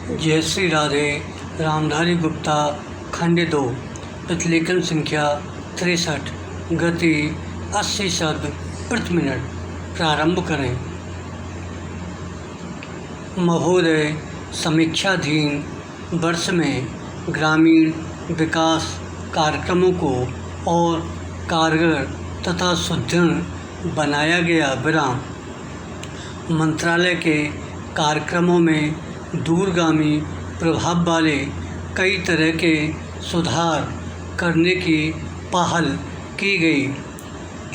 जय श्री राधे। रामधारी गुप्ता खंड 2 प्रतिलेखन संख्या 63 गति 80 शब्द प्रति मिनट। प्रारंभ करें। महोदय, समीक्षाधीन वर्ष में ग्रामीण विकास कार्यक्रमों को और कारगर तथा सुदृढ़ बनाया गया। विराम। मंत्रालय के कार्यक्रमों में दूरगामी प्रभाव वाले कई तरह के सुधार करने की पहल की गई।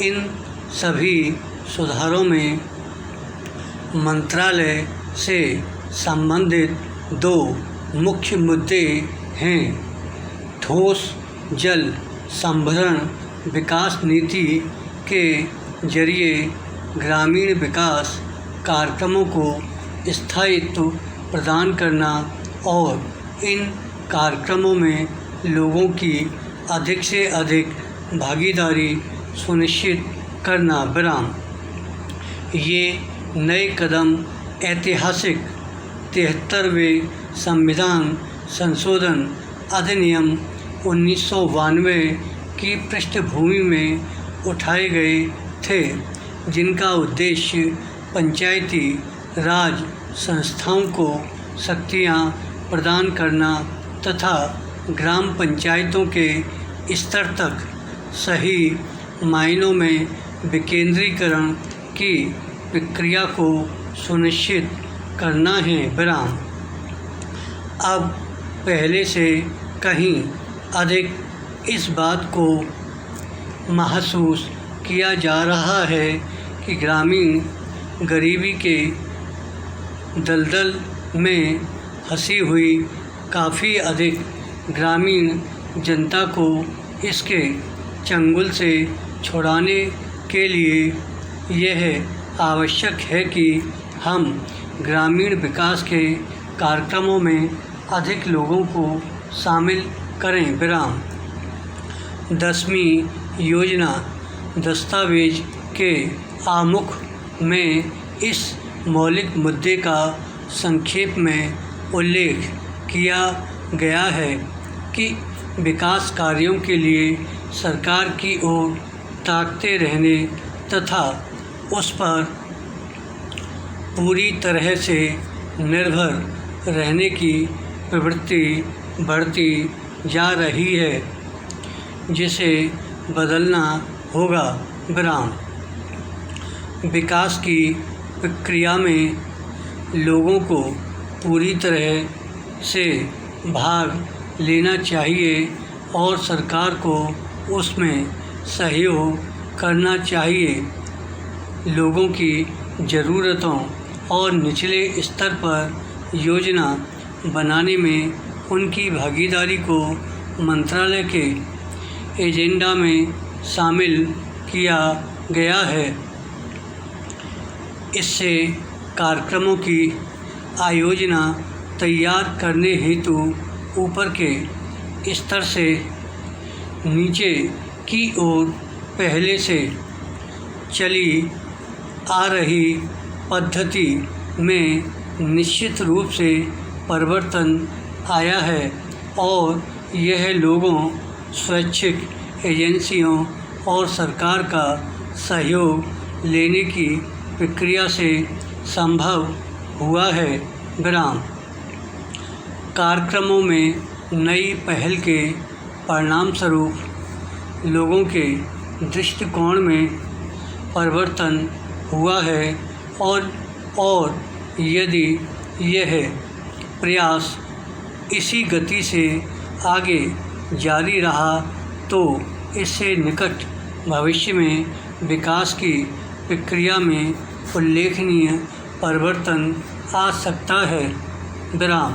इन सभी सुधारों में मंत्रालय से संबंधित दो मुख्य मुद्दे हैं। ठोस जल संभरण विकास नीति के जरिए ग्रामीण विकास कार्यक्रमों को स्थायित्व प्रदान करना और इन कार्यक्रमों में लोगों की अधिक से अधिक भागीदारी सुनिश्चित करना। विराम। ये नए कदम ऐतिहासिक 73वें संविधान संशोधन अधिनियम 1992 की पृष्ठभूमि में उठाए गए थे, जिनका उद्देश्य पंचायती राज संस्थाओं को शक्तियाँ प्रदान करना तथा ग्राम पंचायतों के स्तर तक सही मायनों में विकेंद्रीकरण की प्रक्रिया को सुनिश्चित करना है। विराम। अब पहले से कहीं अधिक इस बात को महसूस किया जा रहा है कि ग्रामीण गरीबी के दलदल में फंसी हुई काफ़ी अधिक ग्रामीण जनता को इसके चंगुल से छुड़ाने के लिए यह आवश्यक है कि हम ग्रामीण विकास के कार्यक्रमों में अधिक लोगों को शामिल करें। विराम। 10वीं योजना दस्तावेज के आमुख में इस मौलिक मुद्दे का संक्षेप में उल्लेख किया गया है कि विकास कार्यों के लिए सरकार की ओर ताकते रहने तथा उस पर पूरी तरह से निर्भर रहने की प्रवृत्ति बढ़ती जा रही है, जिसे बदलना होगा। विराम। विकास की प्रक्रिया में लोगों को पूरी तरह से भाग लेना चाहिए और सरकार को उसमें सहयोग करना चाहिए। लोगों की ज़रूरतों और निचले स्तर पर योजना बनाने में उनकी भागीदारी को मंत्रालय के एजेंडा में शामिल किया गया है। इससे कार्यक्रमों की आयोजना तैयार करने हेतु ऊपर के स्तर से नीचे की ओर पहले से चली आ रही पद्धति में निश्चित रूप से परिवर्तन आया है और यह लोगों, स्वैच्छिक एजेंसियों और सरकार का सहयोग लेने की प्रक्रिया से संभव हुआ है। विराम। कार्यक्रमों में नई पहल के परिणामस्वरूप लोगों के दृष्टिकोण में परिवर्तन हुआ है और यदि यह प्रयास इसी गति से आगे जारी रहा तो इससे निकट भविष्य में विकास की प्रक्रिया में उल्लेखनीय परिवर्तन आ सकता है। विराम।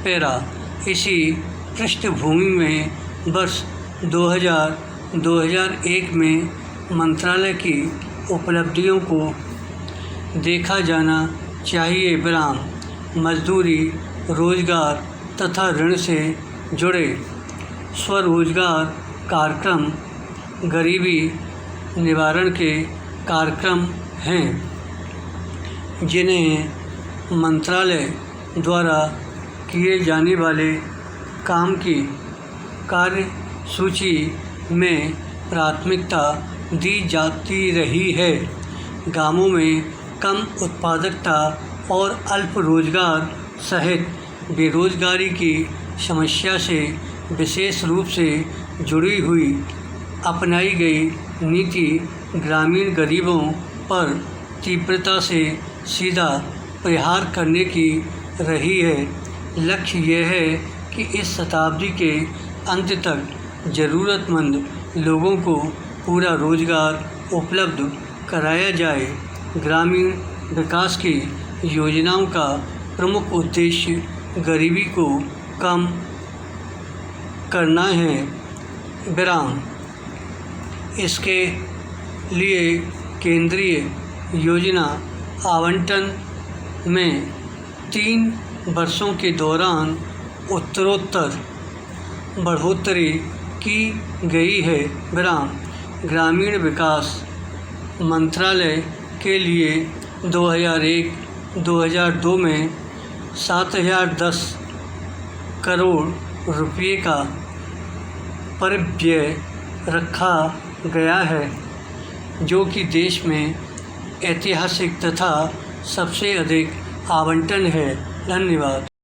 पैरा। इसी पृष्ठभूमि में वर्ष 2000-2001 में मंत्रालय की उपलब्धियों को देखा जाना चाहिए। विराम। मजदूरी, रोजगार तथा ऋण से जुड़े स्वरोजगार कार्यक्रम गरीबी निवारण के कार्यक्रम हैं, जिन्हें मंत्रालय द्वारा किए जाने वाले काम की कार्य सूची में प्राथमिकता दी जाती रही है। गांवों में कम उत्पादकता और अल्प रोजगार सहित बेरोजगारी की समस्या से विशेष रूप से जुड़ी हुई अपनाई गई नीति ग्रामीण गरीबों पर तीव्रता से सीधा प्रहार करने की रही है। लक्ष्य यह है कि इस शताब्दी के अंत तक ज़रूरतमंद लोगों को पूरा रोजगार उपलब्ध कराया जाए। ग्रामीण विकास की योजनाओं का प्रमुख उद्देश्य गरीबी को कम करना है। विराम। इसके लिए केंद्रीय योजना आवंटन में 3 वर्षों के दौरान उत्तरोत्तर बढ़ोतरी की गई है। विराम। ग्रामीण विकास मंत्रालय के लिए 2001-2002 में 7010 करोड़ रुपये का परिव्यय रखा गया है, जो कि देश में ऐतिहासिक तथा सबसे अधिक आवंटन है। धन्यवाद।